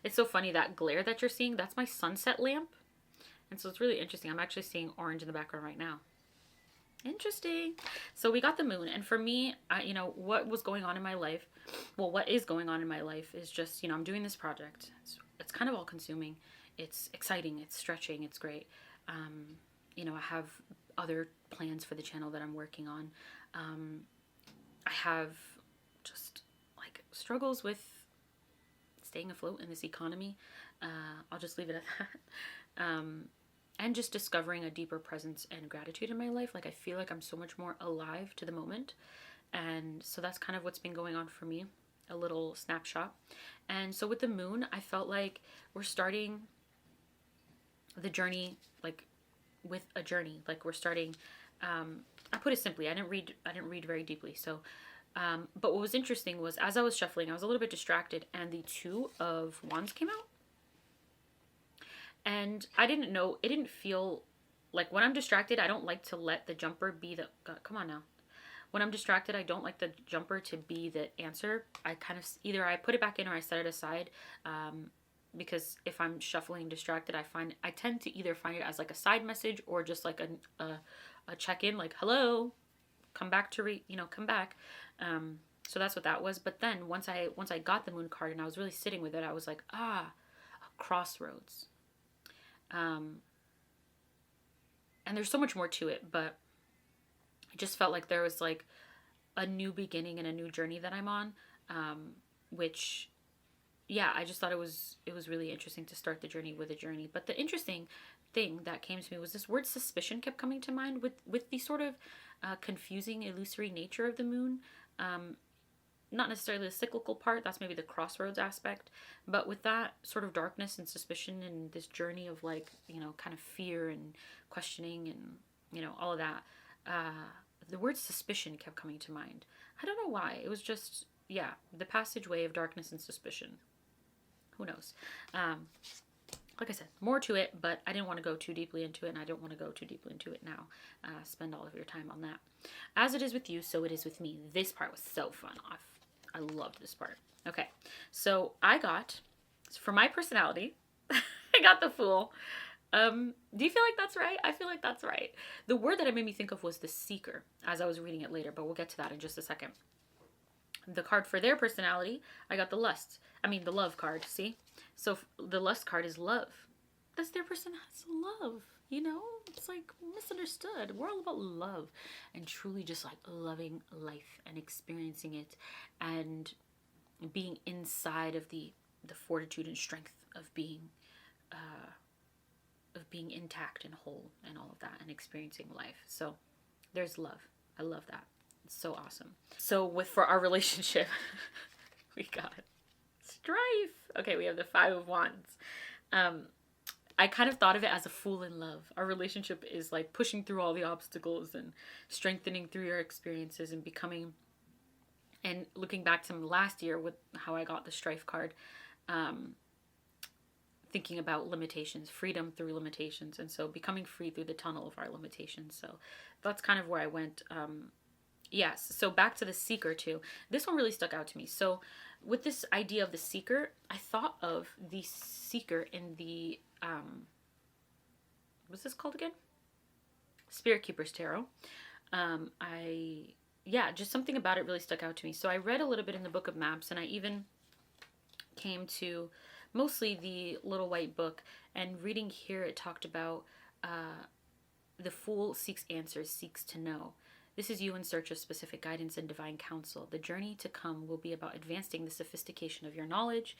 It's so funny, that glare that you're seeing, that's my sunset lamp. And so it's really interesting. I'm actually seeing orange in the background right now. Interesting. So we got the moon. And for me, you know, what was going on in my life, well, what is going on in my life is just, you know, I'm doing this project. It's kind of all consuming. It's exciting. It's stretching. It's great. You know, I have other plans for the channel that I'm working on. I have just like struggles with staying afloat in this economy. I'll just leave it at that. And just discovering a deeper presence and gratitude in my life. Like, I feel like I'm so much more alive to the moment. And so that's kind of what's been going on for me, a little snapshot. And so with the moon, I felt like we're starting the journey, like with a journey, like we're starting, I put it simply, I didn't read very deeply. So, but what was interesting was, as I was shuffling, I was a little bit distracted, and the Two of Wands came out. And I didn't know, it didn't feel like, when I'm distracted, I don't like to let the jumper be the, God, come on now. When I'm distracted, I don't like the jumper to be the answer. I kind of, either I put it back in or I set it aside. Because if I'm shuffling distracted, I tend to either find it as like a side message or just like a check-in, like, hello, come back to come back. So that's what that was. But then once I got the moon card and I was really sitting with it, I was like, a crossroads. And there's so much more to it, but I just felt like there was like a new beginning and a new journey that I'm on, which, yeah, I just thought it was really interesting to start the journey with a journey. But the interesting thing that came to me was this word suspicion kept coming to mind with the sort of confusing, illusory nature of the moon. Not necessarily the cyclical part, that's maybe the crossroads aspect, but with that sort of darkness and suspicion and this journey of like, you know, kind of fear and questioning and, you know, all of that, the word suspicion kept coming to mind. I don't know why. It was just, yeah, the passageway of darkness and suspicion. Who knows? Like I said, more to it, but I didn't want to go too deeply into it, and I don't want to go too deeply into it now. Spend all of your time on that. As it is with you, so it is with me. This part was so fun. I loved this part. Okay, so I got, for my personality, I got the Fool. Do you feel like that's right? I feel like that's right. The word that it made me think of was the Seeker, as I was reading it later, but we'll get to that in just a second. The card for their personality, I got the Love card, see? So the Lust card is love. That's their personality, it's love, you know? It's like misunderstood. We're all about love and truly just like loving life and experiencing it and being inside of the fortitude and strength of being intact and whole and all of that and experiencing life. So there's love. I love that. It's so awesome. So for our relationship, we got strife. Okay, we have the Five of Wands. I kind of thought of it as a fool in love. Our relationship is like pushing through all the obstacles and strengthening through your experiences and becoming, and looking back to last year with how I got the strife card, thinking about limitations, freedom through limitations, and so becoming free through the tunnel of our limitations. So that's kind of where I went. Yes, so back to the seeker too. This one really stuck out to me. So with this idea of the seeker, I thought of the seeker in the what's this called again? Spirit Keeper's Tarot. Just something about it really stuck out to me. So I read a little bit in the Book of Maps, and I even came to mostly the Little White Book, and reading here it talked about the fool seeks answers, seeks to know. This is you in search of specific guidance and divine counsel. The journey to come will be about advancing the sophistication of your knowledge.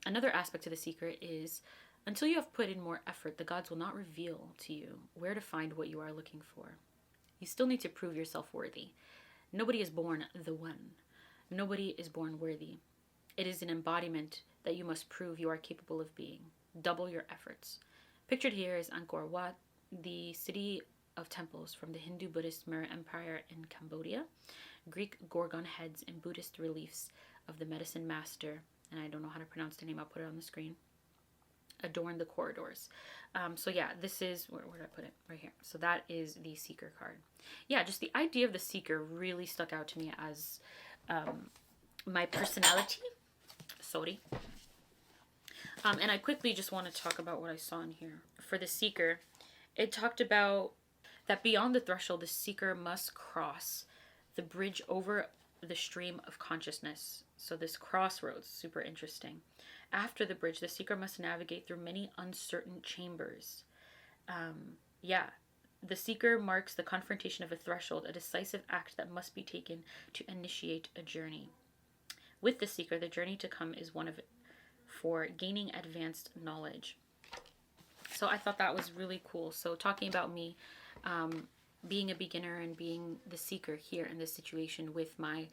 Another aspect of the seeker is, until you have put in more effort, the gods will not reveal to you where to find what you are looking for. You still need to prove yourself worthy. Nobody is born the one. Nobody is born worthy. It is an embodiment that you must prove you are capable of being. Double your efforts. Pictured here is Angkor Wat, the city of temples from the Hindu-Buddhist Mirror Empire in Cambodia, Greek gorgon heads and Buddhist reliefs of the medicine master, and I don't know how to pronounce the name, I'll put it on the screen, adorn the corridors. This is, where did I put it? Right here. So that is the seeker card. Yeah, just the idea of the seeker really stuck out to me as my personality. Sorry. And I quickly just want to talk about what I saw in here. For the seeker, it talked about that beyond the threshold, the seeker must cross the bridge over the stream of consciousness. So this crossroads, super interesting. After the bridge, the seeker must navigate through many uncertain chambers. The seeker marks the confrontation of a threshold, a decisive act that must be taken to initiate a journey. With the seeker, the journey to come is one of for gaining advanced knowledge. So I thought that was really cool. So talking about me being a beginner and being the seeker here in this situation with my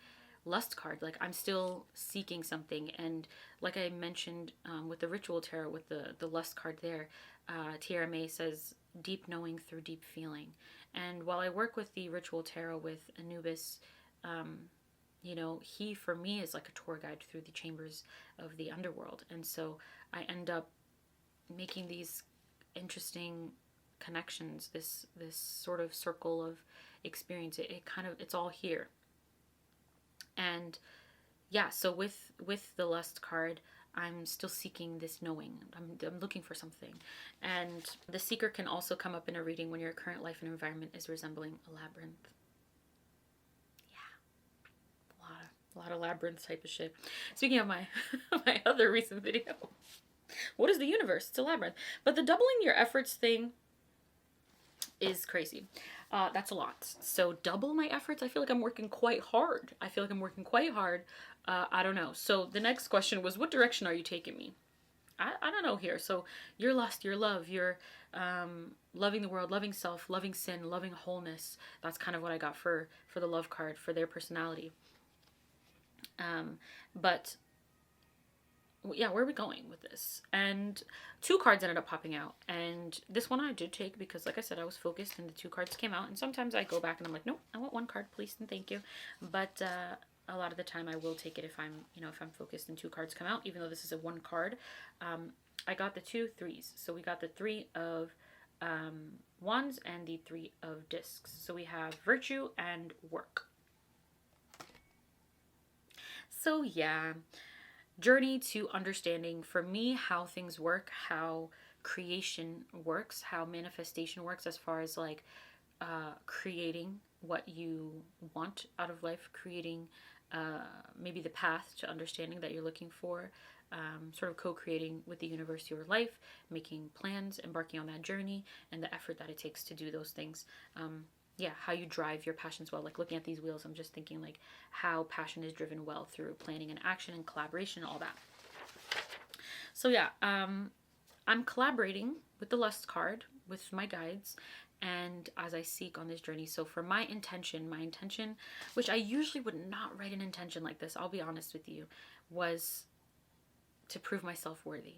lust card, like I'm still seeking something, and like I mentioned with the ritual tarot with the lust card there, Tierra May says deep knowing through deep feeling. And while I work with the ritual tarot with Anubis, he for me is like a tour guide through the chambers of the underworld, and so I end up making these interesting connections, this sort of circle of experience. It's all here. And so with the lust card, I'm still seeking this knowing. I'm looking for something. And the seeker can also come up in a reading when your current life and environment is resembling a labyrinth. Yeah. A lot of labyrinth type of shit. Speaking of my my other recent video. What is the universe? It's a labyrinth. But the doubling your efforts thing is crazy. That's a lot. So double my efforts? I feel like I'm working quite hard. I don't know. So the next question was, what direction are you taking me? I don't know here. So your lust, your love, your loving the world, loving self, loving sin, loving wholeness. That's kind of what I got for the love card, for their personality. Where are we going with this? And 2 cards ended up popping out, and this one I did take because, like I said, I was focused and the 2 cards came out. And sometimes I go back and I'm like, nope, I want 1 card, please and thank you. But a lot of the time I will take it if I'm focused and 2 cards come out, even though this is a 1 card. I got the 2 threes. So we got the 3 of wands and the 3 of discs. So we have virtue and work. So yeah, journey to understanding for me how things work, how creation works, how manifestation works, as far as like creating what you want out of life, creating maybe the path to understanding that you're looking for, sort of co-creating with the universe your life, making plans, embarking on that journey, and the effort that it takes to do those things. How you drive your passions well. Like looking at these wheels, I'm just thinking like how passion is driven well through planning and action and collaboration and all that. So I'm collaborating with the lust card, with my guides, and as I seek on this journey. So for my intention, which I usually would not write an intention like this, I'll be honest with you, was to prove myself worthy.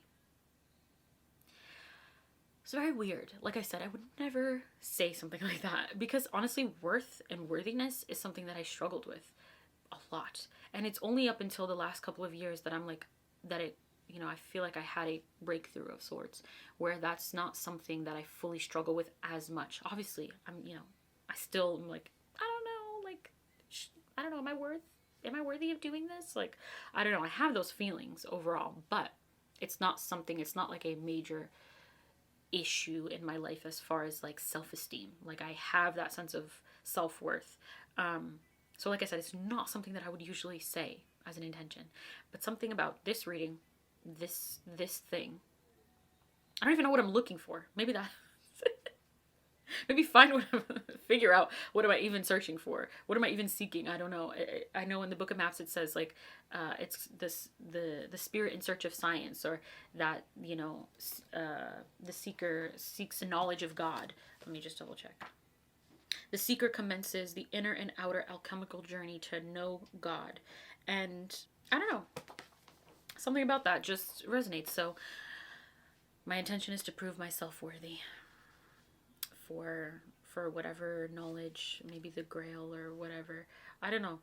It's very weird. Like I said, I would never say something like that because honestly, worth and worthiness is something that I struggled with a lot. And it's only up until the last couple of years that I'm like, that it you know, I feel like I had a breakthrough of sorts where that's not something that I fully struggle with as much. Obviously, you know, I still am like, I don't know, like, I don't know, am I worthy of doing this? Like, I don't know. I have those feelings overall, but it's not like a major issue in my life as far as like self-esteem. Like, I have that sense of self-worth. So like I said, it's not something that I would usually say as an intention, but something about this reading, this thing, I don't even know what I'm looking for. Maybe that maybe figure out what am I even searching for? What am I even seeking? I don't know. I know in the Book of Maps it says like it's the spirit in search of science, or that, you know, the seeker seeks a knowledge of God. Let me just double check. The seeker commences the inner and outer alchemical journey to know God. And I don't know, something about that just resonates. So my intention is to prove myself worthy for whatever knowledge, maybe the grail or whatever. I don't know.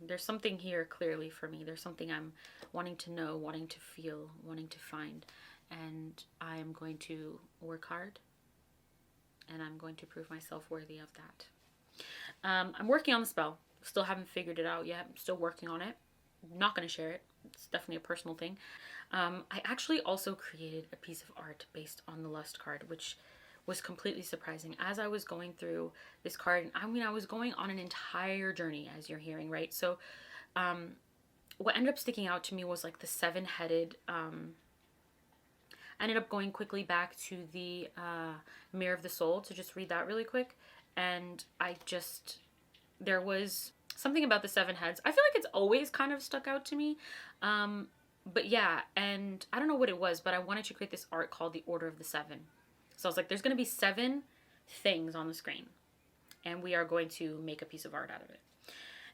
There's something here clearly for me. There's something I'm wanting to know, wanting to feel, wanting to find. And I am going to work hard, and I'm going to prove myself worthy of that. I'm working on the spell. Still haven't figured it out yet. I'm still working on it. I'm not going to share it. It's definitely a personal thing. I actually also created a piece of art based on the Lust card, which was completely surprising. As I was going through this card, and I mean, I was going on an entire journey, as you're hearing, right? So what ended up sticking out to me was like the seven-headed, I ended up going quickly back to the Mirror of the Soul to just read that really quick. And there was something about the seven heads. I feel like it's always kind of stuck out to me. But yeah, and I don't know what it was, but I wanted to create this art called the Order of the Seven. So I was like, there's going to be 7 things on the screen, and we are going to make a piece of art out of it.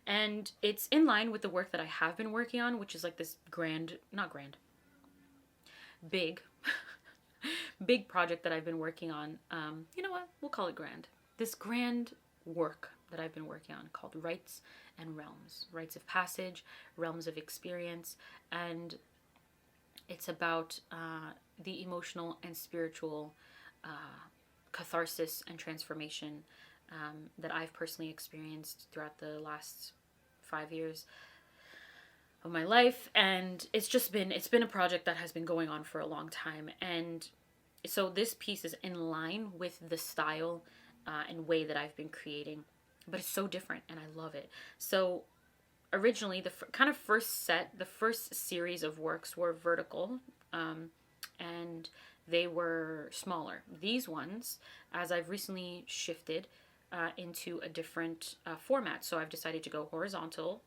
And it's in line with the work that I have been working on, which is like this big, big project that I've been working on. You know what? We'll call it grand. This grand work that I've been working on called Rites and Realms. Rites of Passage, Realms of Experience, and it's about the emotional and spiritual catharsis and transformation that I've personally experienced throughout the last 5 years of my life. And it's been a project that has been going on for a long time. And so this piece is in line with the style and way that I've been creating, but it's so different and I love it. So originally the first series of works were vertical, and they were smaller. These ones, as I've recently shifted into a different format, so I've decided to go horizontal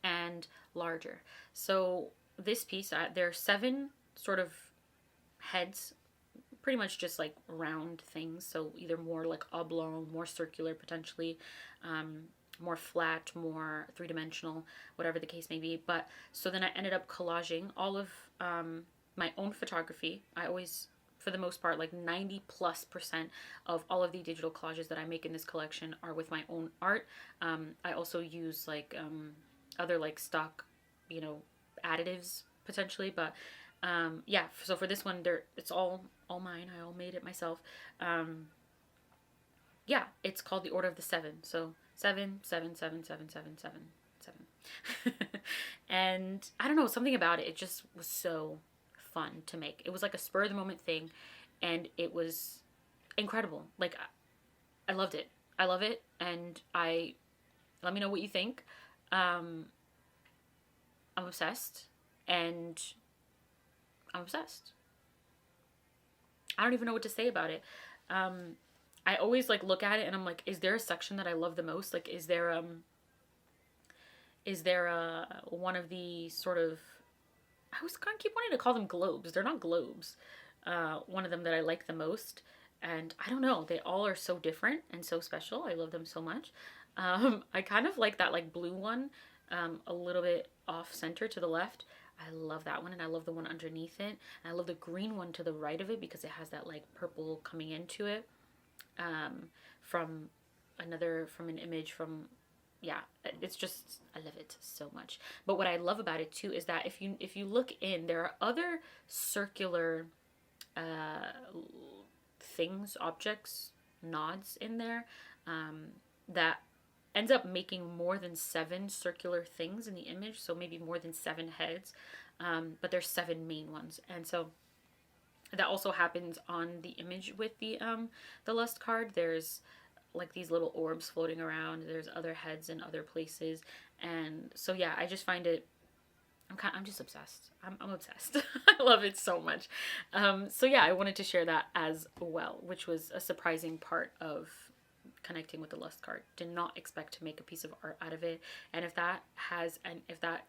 and larger. So this piece, there are 7 sort of heads, pretty much just like round things. So either more like oblong, more circular potentially, more flat, more 3-dimensional, whatever the case may be. But so then I ended up collaging all of my own photography. I always, for the most part, like 90+% of all of the digital collages that I make in this collection are with my own art. I also use like other like stock, you know, additives potentially, but yeah. So for this one, it's all mine. I all made it myself. Yeah, it's called the Order of the Seven. So 7, 7, 7, 7, 7, 7, 7. And I don't know, something about it. It just was so fun to make. It was like a spur of the moment thing, and it was incredible. Like, I loved it. I love it, and let me know what you think. I'm obsessed, and I'm obsessed. I don't even know what to say about it. I always like look at it and I'm like, is there a section that I love the most? Like, is there one of the sort of, I was gonna keep wanting to call them globes. They're not globes. One of them that I like the most. And I don't know, they all are so different and so special. I love them so much. I kind of like that like blue one, a little bit off center to the left. I love that one, and I love the one underneath it. And I love the green one to the right of it because it has that like purple coming into it, from an image from yeah, it's just, I love it so much. But what I love about it too is that if you look in, there are other circular uh, things, objects, nods in there, that ends up making more than 7 circular things in the image. So maybe more than 7 heads, but there's 7 main ones, and so that also happens on the image with the lust card. There's like these little orbs floating around. There's other heads in other places, and so yeah, I just find it. I'm just obsessed. I'm obsessed. I love it so much. So yeah, I wanted to share that as well, which was a surprising part of connecting with the lust card. Did not expect to make a piece of art out of it, and if that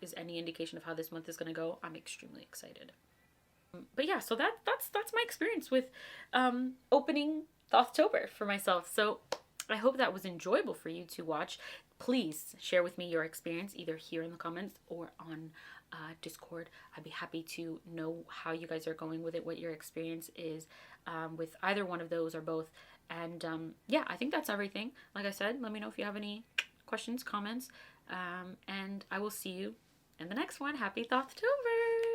is any indication of how this month is going to go, I'm extremely excited. But yeah, so that's my experience with opening Thothtober for myself. So I hope that was enjoyable for you to watch. Please share with me your experience either here in the comments or on Discord. I'd be happy to know how you guys are going with it, what your experience is with either one of those or both. And yeah, I think that's everything. Like I said, let me know if you have any questions, comments, and I will see you in the next one. Happy Thothtober!